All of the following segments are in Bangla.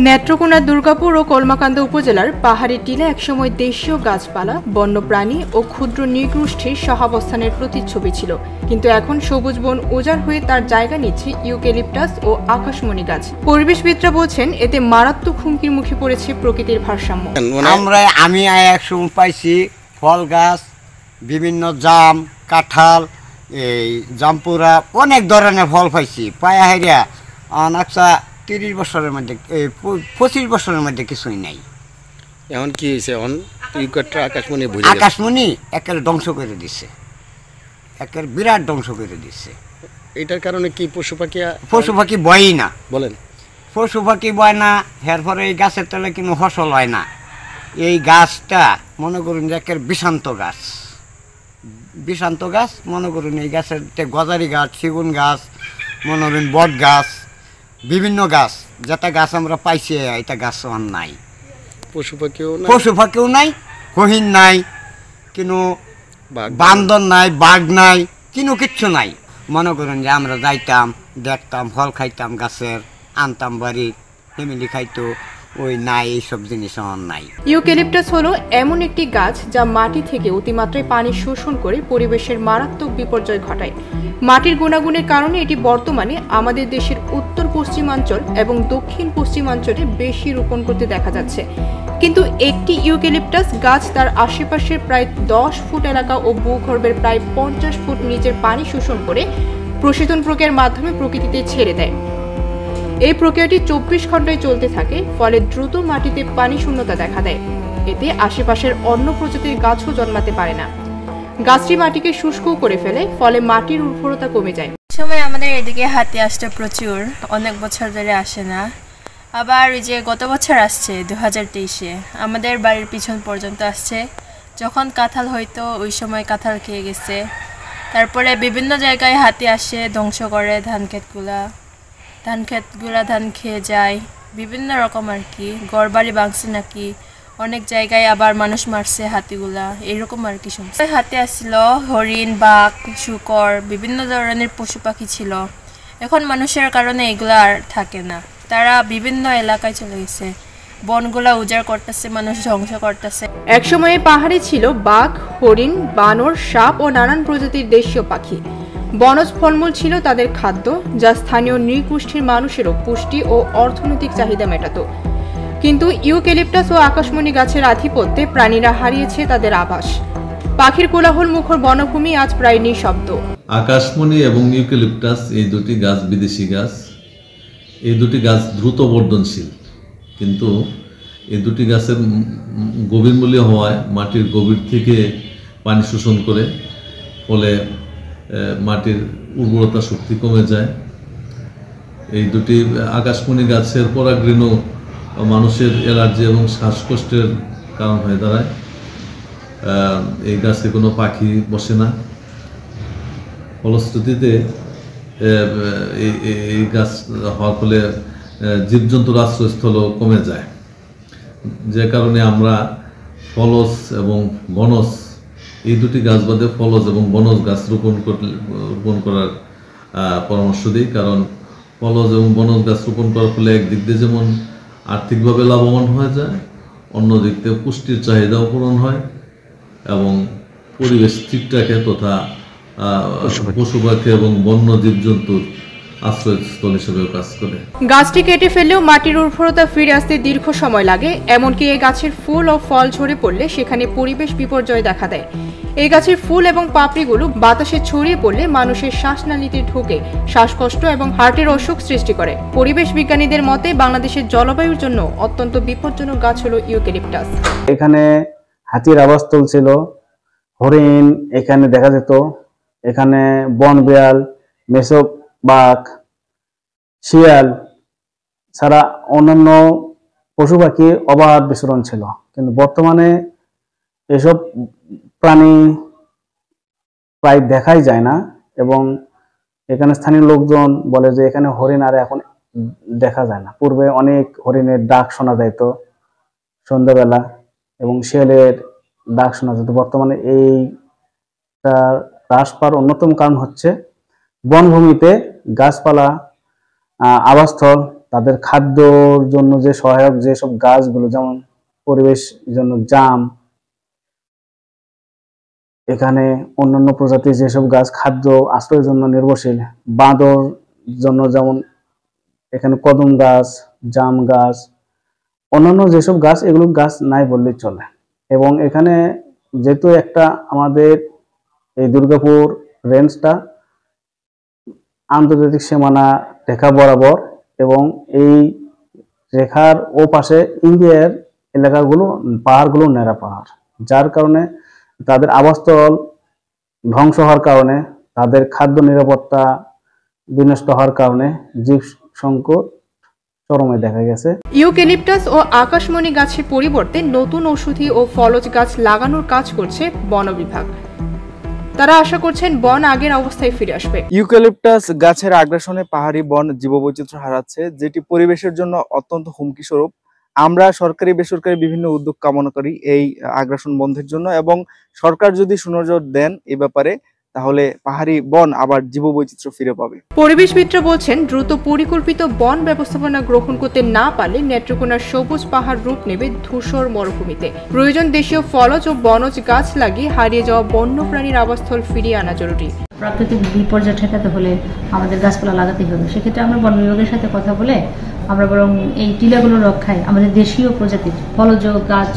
নেত্রকোনা, দুর্গাপুর ও কলমাকান্দা উপজেলার পাহাড়ি টিলা একসময় দেশীয় গাছপালা, বন্যপ্রাণী ও ক্ষুদ্র নৃগোষ্ঠীর সহাবস্থানের প্রতিচ্ছবি ছিল, কিন্তু এখন সবুজ বন উজাড় হয়ে তার জায়গা নিচ্ছে ইউক্যালিপটাস ও আকাশমণি গাছ। পরিবেশবিদরা বলছেন এতে মারাত্মক হুমকির মুখে পড়েছে প্রকৃতির ভারসাম্য। আমি একসময় পাইছি ফল গাছ, বিভিন্ন জাম, কাঁঠাল, এই জামপুরা, অনেক ধরনের ফল পাইছি। পায়া হেরিয়া অনেকটা 30 বছরের মধ্যে 25 বছরের মধ্যে কিছুই নাই। এখন কি হয়েছে? এখন আকাশমণি একেবারে ধ্বংস করে দিচ্ছে, একেবারে বিরাট ধ্বংস করে দিচ্ছে। এটার কারণে কি পশু পাখি বয়ই না? বলেন, পশু পাখি বয় না, এরপরে এই গাছের তলে কোনো ফসল হয় না। এই গাছটা মনে করুন যে একেবারে বিষান্ত গাছ। মনে করুন এই গাছের গজারি গাছ, সেগুন গাছ, মনে করুন বট গাছ, বিভিন্ন গাছ, যেটা গাছ আমরা পাইছি এটা গাছ আর নাই। পশু পাখিও নাই, হরিণ নাই, কোনো বান্দর নাই, বাঘ নাই, কোনো কিচ্ছু নাই। মনে করুন যে আমরা যাইতাম, দেখতাম, ফল খাইতাম গাছের, আনতাম বাড়ি, ফ্যামিলি খাইতো, ওই নাই, এইসব জিনিস আমার নাই। ইউক্যালিপটাস হলো এমন একটি গাছ যা মাটি থেকে অতিমাত্রায় পানি শোষণ করে পরিবেশের মারাত্মক বিপর্যয় ঘটায়। মাটির গুণাগুণের কারণে এটি বর্তমানে আমাদের দেশের উত্তর পশ্চিমাঞ্চল এবং দক্ষিণ পশ্চিমাঞ্চলে বেশি রোপণ করতে দেখা যাচ্ছে। কিন্তু একটি ইউক্যালিপটাস গাছ তার আশেপাশের প্রায় 10 ফুট এলাকা ও ভূগর্ভের প্রায় 50 ফুট নিচের পানি শোষণ করে প্রশোধন প্রক্রিয়ার মাধ্যমে প্রকৃতিতে ছেড়ে দেয়। এই প্রক্রিয়াটি 24 ঘন্টায় চলতে থাকে, ফলে দ্রুত মাটিতে পানি শূন্যতা দেখা দেয়। এতে আশেপাশের অন্য প্রজাতির গাছও জন্মাতে পারে না। গাছটি মাটিকে শুষ্কও করে ফেলে, ফলে মাটির উর্বরতা কমে যায়। সময় আমাদের এদিকে হাতি আসছে প্রচুর, অনেক বছর ধরে আসে না। আবার ওই যে গত বছর আসছে 2023-এ আমাদের বাড়ির পিছন পর্যন্ত আসছে। যখন কাঁঠাল হয়তো ওই সময় কাঁঠাল খেয়ে গেছে। তারপরে বিভিন্ন জায়গায় হাতি আসে, ধ্বংস করে ধান ক্ষেতগুলা, ধান খেয়ে যায়, বিভিন্ন রকম আর কি। ঘরবাড়ি ভাঙছে নাকি, অনেক জায়গায় আবার মানুষ মারছে হাতিগুলা, এরকম আর কি শুনছে। হাতি আসছিল, হরিণ, বাঘ, শূকর, বিভিন্ন ধরনের পশু পাখি ছিল। এখন মানুষের কারণে এগুলো আর থাকে না, তারা বিভিন্ন এলাকায় চলে গেছে, বনগুলা উজাড় করতেছে, মানুষ ধ্বংস করতেছে। একসময়ে পাহাড়ে ছিল বাঘ, হরিণ, বানর, সাপ ও নানান প্রজাতির দেশীয় পাখি। বনজ ফলমূল ছিল তাদের খাদ্য, যা স্থানীয় নৃগোষ্ঠীর মানুষেরও পুষ্টি ও অর্থনৈতিক চাহিদা মেটাত। কিন্তু ইউক্যালিপটাস ও আকাশমণি গাছের আধিপত্যে প্রাণীরা হারিয়েছে তাদের আবাস। পাখির কোলাহল মুখর বনভূমি আজ প্রায় নিঃশব্দ। আকাশমণি এবং ইউক্যালিপটাস এই দুটি গাছ বিদেশি গাছ। এই দুটি গাছ দ্রুত বর্ধনশীল, কিন্তু এই দুটি গাছের গভীর মূল্য হওয়ায় মাটির গভীর থেকে পানি শোষণ করে, ফলে মাটির উর্বরতা শক্তি কমে যায়। এই দুটি আকাশমণি গাছের পরাগরেণু মানুষের অ্যালার্জি এবং শ্বাসকষ্টের কারণ হয়ে দাঁড়ায়। এই গাছে কোনো পাখি বসে না, ফলশ্রুতিতে এই গাছ হওয়ার ফলে জীবজন্তুর আশ্রয়স্থলও কমে যায়, যে কারণে আমরা ফলজ এবং বনজ এই দুটি গাছ বাদে ফলজ এবং বনজ গাছ রোপণ করার পরামর্শ দিই। কারণ ফলজ এবং বনজ গাছ রোপণ করার ফলে একদিক দিয়ে যেমন আর্থিকভাবে লাভবান হয়ে যায়, অন্য দিক থেকে পুষ্টির চাহিদাও পূরণ হয় এবং পরিবেশ ঠিক থাকে, তথা পশু পাখি এবং বন্য জীবজন্তুর আশ্রয়স্থল হিসেবে কাজ করে। গাছটি কেটে ফেললেও মাটির উর্বরতা ফিরে আসতে দীর্ঘ সময় লাগে। এমনকি এই গাছের ফুল ও ফল ঝরে পড়লে সেখানে পরিবেশ বিপর্যয় দেখা দেয়। এই গাছের ফুল এবং পাপড়িগুলো বাতাসে ছড়িয়ে পড়লে মানুষের শ্বাসনালীতে ঢুকে শ্বাসকষ্ট এবং হার্টের অসুখ সৃষ্টি করে। পরিবেশ বিজ্ঞানীদের মতে বাংলাদেশের জলবায়ুর জন্য অত্যন্ত বিপজ্জনক গাছ হলো ইউক্যালিপটাস। এখানে হাতির আবাসস্থল ছিল, হরিণ এখানে দেখা যেত, এখানে বন বিড়াল, মেসো বাঘ, শিয়াল ছাড়া অন্যান্য পশু পাখির অবাধ বিচরণ ছিল। কিন্তু বর্তমানে এসব প্রাণী প্রায় দেখাই যায় না, এবং এখানে স্থানীয় লোকজন বলে যে এখানে হরিণ আর এখন দেখা যায় না। পূর্বে অনেক হরিণের ডাক শোনা যেত সন্ধ্যাবেলা, এবং শিয়ালের ডাক শোনা যেত। বর্তমানে এইটা হ্রাস পাওয়ার অন্যতম কারণ হচ্ছে বনভূমিতে গাছপালা আবাসস্থল, তাদের খাদ্যর জন্য যে সহায়ক যেসব গাছগুলো, যেমন পরিবেশ জন্য জাম, এখানে অন্যান্য প্রজাতির যেসব গাছ খাদ্য আশ্রয়ের জন্য নির্ভরশীল, বাঁদর জন্য যেমন এখানে কদম গাছ, জাম গাছ, অন্যান্য যেসব গাছ, এগুলো গাছ নাই বললেই চলে। এবং এখানে যেহেতু একটা আমাদের এই দুর্গাপুর রেঞ্জটা আন্তর্জাতিক সীমানা রেখা বরাবর, এবং এই রেখার ও পাশে ইন্ডিয়ার এলাকাগুলো পাহাড়গুলো ন্যাড়া পাহাড়, যার কারণে তাদের আবাসস্থল ধ্বংস হওয়ার কারণে, তাদের খাদ্য নিরাপত্তা বিনষ্ট হওয়ার কারণে জীব সংকট চরমে দেখা গেছে। ইউক্যালিপটাস ও আকাশমণি গাছের পরিবর্তে নতুন ঔষধি ও ফলজ গাছ লাগানোর কাজ করছে বন বিভাগ। তারা আশা করছেন বন আগের অবস্থায় ফিরে আসবে। ইউক্যালিপটাস গাছের আগ্রাসনে পাহাড়ি বন জীববৈচিত্র্য হারাচ্ছে, যেটি পরিবেশের জন্য অত্যন্ত হুমকি স্বরূপ। আমরা সরকারি বেসরকারি বিভিন্ন উদ্যোগ কামনা করি এই আগ্রাসন বন্ধের জন্য, এবং সরকার যদি সুনজর দেন এই ব্যাপারে, তাহলে পাহাড়ি বন আবার জীববৈচিত্র্য ফিরে পাবে। পরিবেশবিদরা বলছেন, দ্রুত পরিকল্পিত বন ব্যবস্থাপনা গ্রহণ করতে না পারলে নেত্রকোনার সবুজ পাহাড় রূপ নেবে ধূসর মরুভূমিতে। প্রয়োজন দেশীয় ফলজ ও বনজ গাছ লাগিয়ে হারিয়ে যাওয়া বন্যপ্রাণীর আবাসস্থল ফিরিয়ে আনা জরুরি। প্রাকৃতিক বিপর্যয় ঠেকাতে হলে আমাদের গাছপালা লাগাতেই হবে। সেক্ষেত্রে আমরা বন বিভাগের সাথে কথা বলে আমরা বরং এই টিলাগুলো রক্ষায় আমাদের দেশীয় প্রজাতির ফলজ গাছ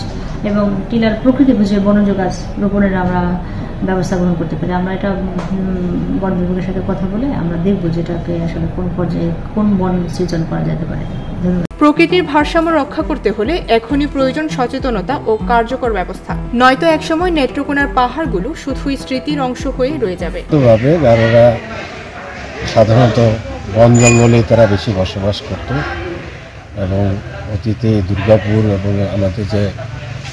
এবং টিলার প্রকৃতি বুঝে বনজ গাছ রোপণের আমরা ব্যবস্থা গ্রহণ করতে পারি। আমরা এটা বন বিভাগের সাথে কথা বলে আমরা দেখব যেটাকে আসলে কোন পর্যায়ে কোন বন সৃজন করা যেতে পারে। প্রকৃতির ভারসাম্য রক্ষা করতে হলে এখনই প্রয়োজন সচেতনতা ও কার্যকর ব্যবস্থা, নয়তো একসময় নেত্রকোনার পাহাড়গুলো শুধুই স্মৃতির অংশ হয়ে রয়ে যাবে। গারোরা সাধারণত বন জঙ্গলে তারা বেশি বসবাস করত, এবং অতীতে দুর্গাপুর এবং আমাদের যে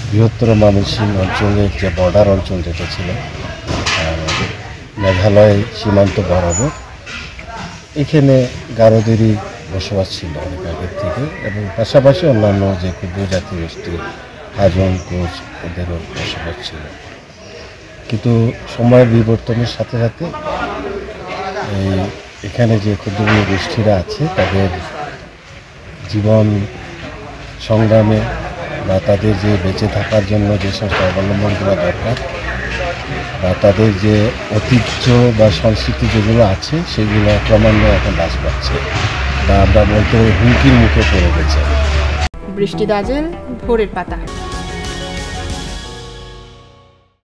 বৃহত্তর ময়মনসিংহ অঞ্চলের যে বর্ডার অঞ্চল যেটা ছিল মেঘালয় সীমান্ত বরাবর, এখানে গারোদেরই বসবাস ছিল অনেক আগের থেকে, এবং পাশাপাশি অন্যান্য যে ক্ষুদ্র জাতিগোষ্ঠী হাজং, কোচ, ওদেরও বসবাস ছিল। কিন্তু সময়ের বিবর্তনের সাথে সাথে এখানে যে ক্ষুদ্র গোষ্ঠীরা আছে তাদের জীবন সংগ্রামে বা তাদের যে বেঁচে থাকার জন্য যে সমস্ত অবলম্বনগুলো দরকার, বা তাদের যে ঐতিহ্য বা সংস্কৃতি যেগুলো আছে সেগুলো ক্রমান্বয়ে এখন হ্রাস পাচ্ছে, বা আমরা বলতে হুমকির মুখে পড়ে গেছে। বৃষ্টি দাজেল, ভোরের পাতা।